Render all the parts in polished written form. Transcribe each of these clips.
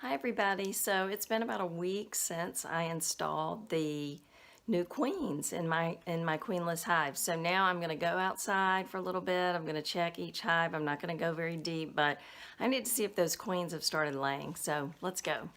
Hi everybody. So it's been about a week since I installed the new queens in my queenless hive. So now I'm going to go outside for a little bit. I'm going to check each hive. I'm not going to go very deep, but I need to see if those queens have started laying. So let's go.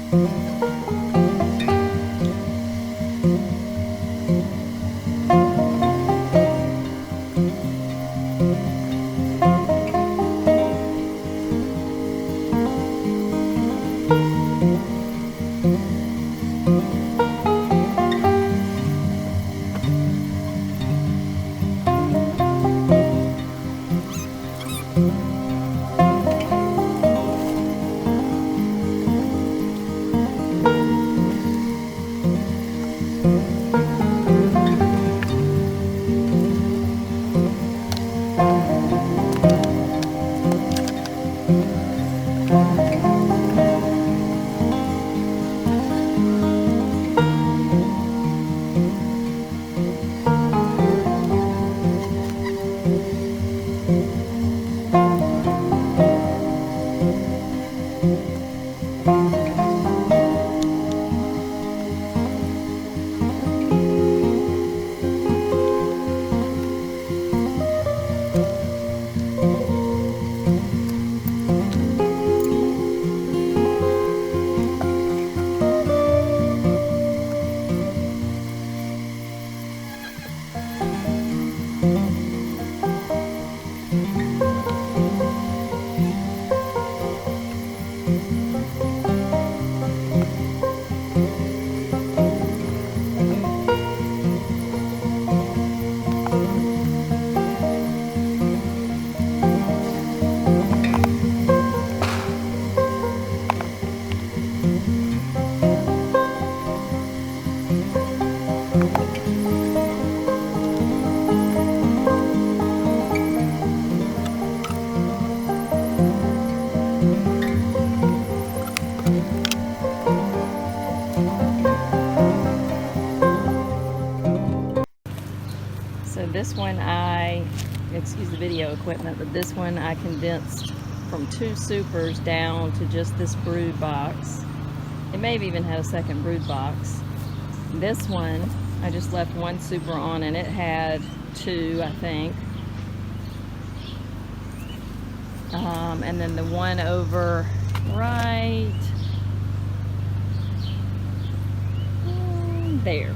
So this one excuse the video equipment, but this one I condensed from 2 supers down to just this brood box. It may have even had a second brood box. This one, I just left 1 super on and it had 2, I think. And then the one over right there,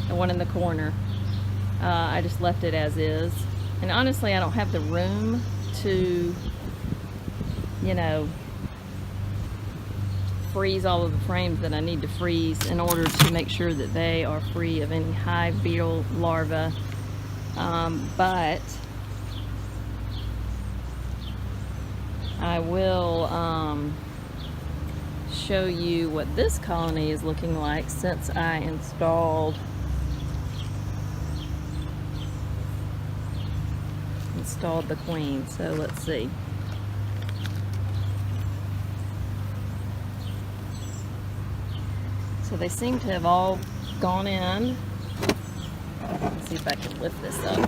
the one in the corner, I just left it as is. And honestly, I don't have the room to, you know, freeze all of the frames that I need to freeze in order to make sure that they are free of any hive beetle larvae. But I will show you what this colony is looking like since I installed the queen. So let's see. So they seem to have all gone in. Let's see if I can lift this up.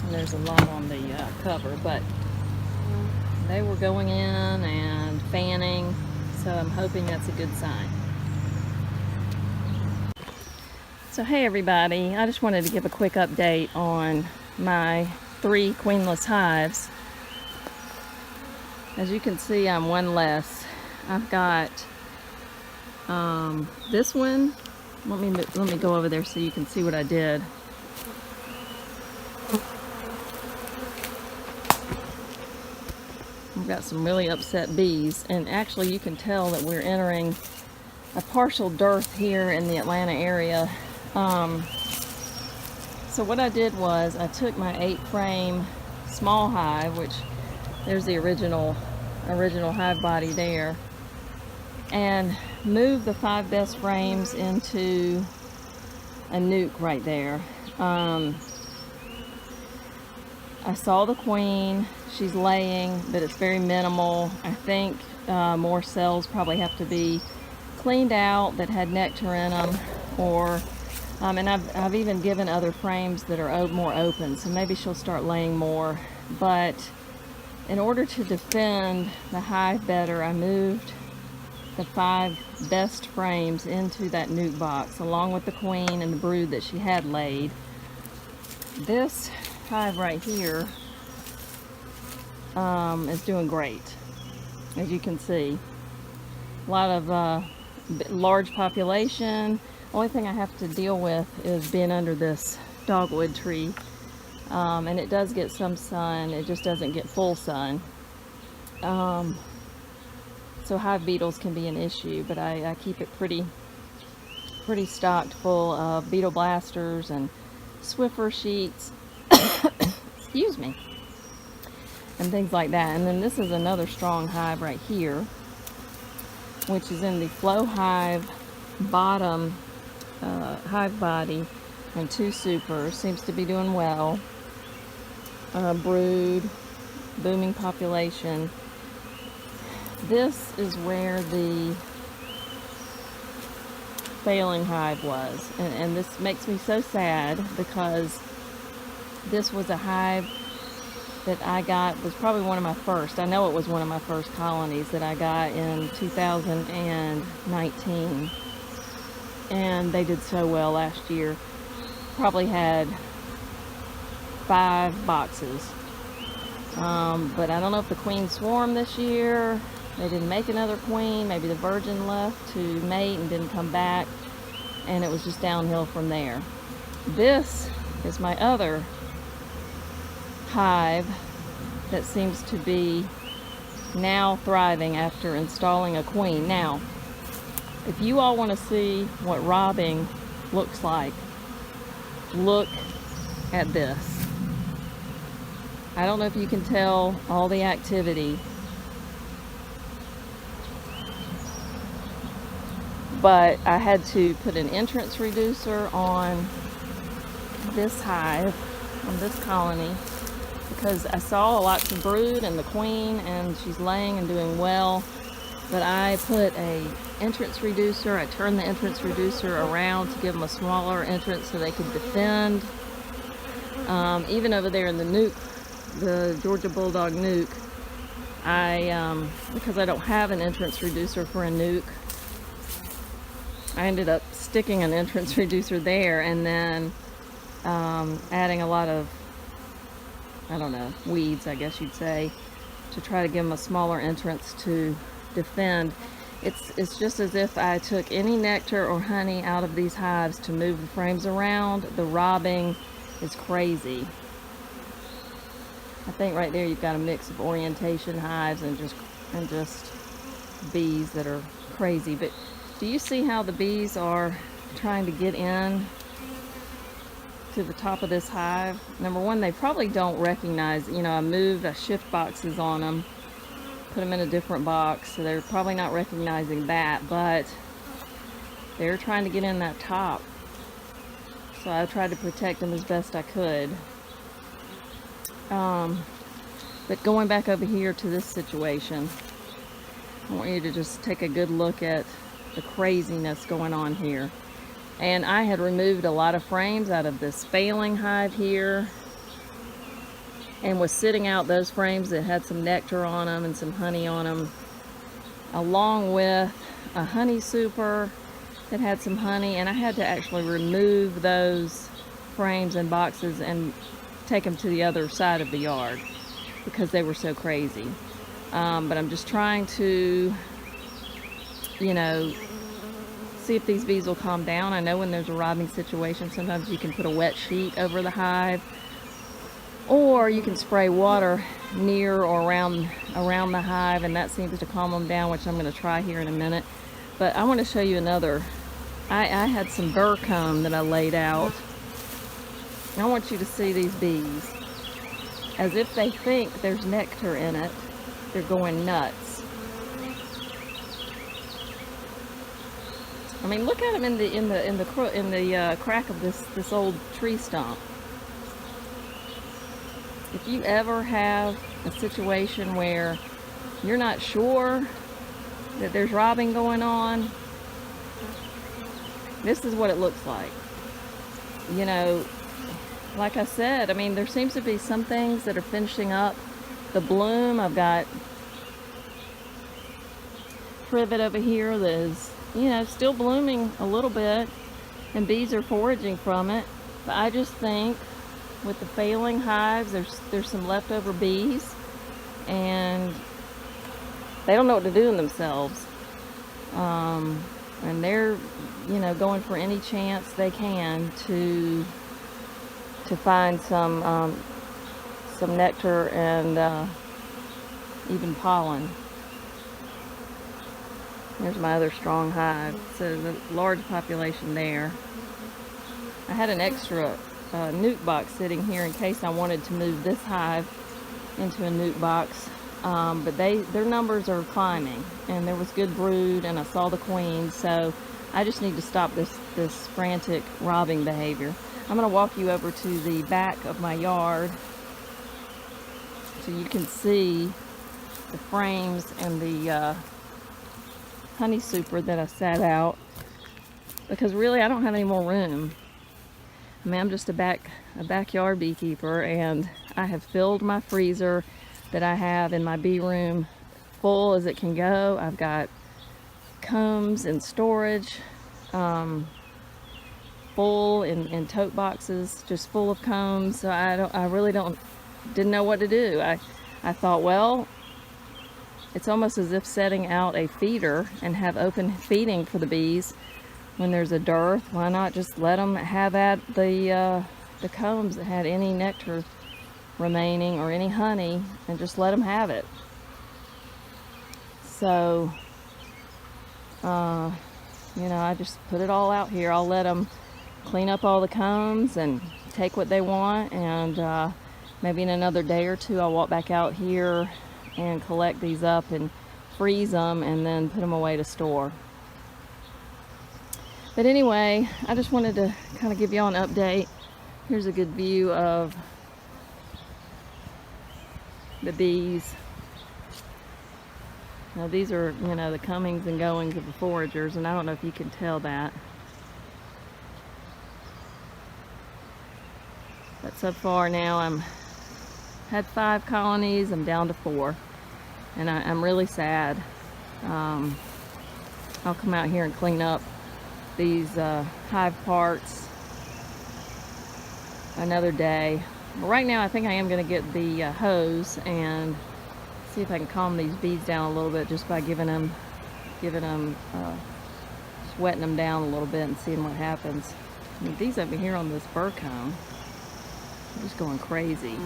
And there's a lot on the cover, but they were going in and fanning, so I'm hoping that's a good sign. So hey everybody, I just wanted to give a quick update on my 3 queenless hives. As you can see, I'm one less. I've got this one. Let me go over there so you can see what I did. I've got some really upset bees, and actually you can tell that we're entering a partial dearth here in the Atlanta area. So what I did was I took my 8-frame small hive, which there's the original hive body there, and moved the 5 best frames into a nuke right there. I saw the queen. She's laying, but it's very minimal. I think more cells probably have to be cleaned out that had nectar in them, or and I've even given other frames that are more open, so maybe she'll start laying more. But in order to defend the hive better, I moved the 5 best frames into that nuke box, along with the queen and the brood that she had laid. This hive right here is doing great, as you can see. A lot of large population. Only thing I have to deal with is being under this dogwood tree. And it does get some sun, it just doesn't get full sun. So hive beetles can be an issue, but I keep it pretty stocked full of beetle blasters and Swiffer sheets, excuse me, and things like that. And then this is another strong hive right here, which is in the Flow Hive bottom hive body, and 2 supers. Seems to be doing well. Brood, booming population. This is where the failing hive was, and this makes me so sad because this was a hive that I got, was probably one of my first, I know it was one of my first colonies that I got in 2019, and they did so well last year. Probably had 5 boxes, but I don't know if the queen swarmed this year. They didn't make another queen. Maybe the virgin left to mate and didn't come back, and it was just downhill from there. This is my other hive that seems to be now thriving after installing a queen. Now, if you all want to see what robbing looks like, look at this. I don't know if you can tell all the activity, but I had to put an entrance reducer on this hive, on this colony, because I saw lots of brood and the queen, and she's laying and doing well. But I put a entrance reducer, I turned the entrance reducer around to give them a smaller entrance so they could defend. Even over there in the nuke, the Georgia Bulldog nuke, because I don't have an entrance reducer for a nuke, I ended up sticking an entrance reducer there, and then adding a lot of, I don't know, weeds, I guess you'd say, to try to give them a smaller entrance to defend. It's just as if I took any nectar or honey out of these hives to move the frames around. The robbing is crazy. I think right there you've got a mix of orientation hives and just bees that are crazy. But do you see how the bees are trying to get in to the top of this hive? Number one, they probably don't recognize, I shift boxes on them, put them in a different box, so they're probably not recognizing that, but they're trying to get in that top. So I tried to protect them as best I could. But going back over here to this situation, I want you to just take a good look at the craziness going on here. And I had removed a lot of frames out of this failing hive here, and was sitting out those frames that had some nectar on them and some honey on them, along with a honey super that had some honey. And I had to actually remove those frames and boxes and take them to the other side of the yard because they were so crazy. But I'm just trying to, see if these bees will calm down. I know when there's a robbing situation, sometimes you can put a wet sheet over the hive, or you can spray water near or around the hive, and that seems to calm them down, which I'm going to try here in a minute. But I want to show you another. I had some burr comb that I laid out. I want you to see these bees. As if they think there's nectar in it, they're going nuts. I mean, look at them in the crack of this old tree stump. If you ever have a situation where you're not sure that there's robbing going on, this is what it looks like. Like I said, I mean, there seems to be some things that are finishing up the bloom. I've got privet over here that is, still blooming a little bit, and bees are foraging from it. But I just think with the failing hives, there's some leftover bees, and they don't know what to do in themselves. And they're, going for any chance they can to find some nectar and even pollen. There's my other strong hive. So the large population there. I had an extra nuke box sitting here in case I wanted to move this hive into a nuke box. But their numbers are climbing, and there was good brood, and I saw the queens, so I just need to stop this frantic robbing behavior. I'm going to walk you over to the back of my yard so you can see the frames and the honey super that I set out, because really I don't have any more room. I mean, I'm just a backyard beekeeper, and I have filled my freezer that I have in my bee room full as it can go. I've got combs in storage, full in tote boxes, just full of combs. So I really didn't know what to do. I thought, well, it's almost as if setting out a feeder and have open feeding for the bees when there's a dearth. Why not just let them have at the combs that had any nectar remaining or any honey, and just let them have it. So I just put it all out here. I'll let them clean up all the combs and take what they want, and maybe in another day or two I'll walk back out here and collect these up and freeze them and then put them away to store. But anyway, I just wanted to kind of give y'all an update. Here's a good view of the bees. Now these are, the comings and goings of the foragers, and I don't know if you can tell that. But so far now I'm had 5 colonies, I'm down to 4. And I'm really sad. I'll come out here and clean up these hive parts another day. But right now I think I am going to get the hose and see if I can calm these bees down a little bit just by sweating them down a little bit and seeing what happens. I mean, these over here on this burr comb are just going crazy.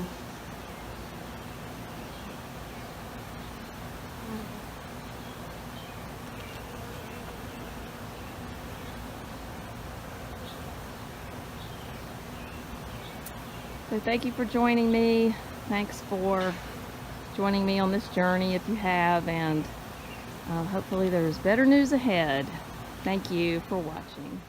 So thank you for joining me. Thanks for joining me on this journey if you have, and hopefully there's better news ahead. Thank you for watching.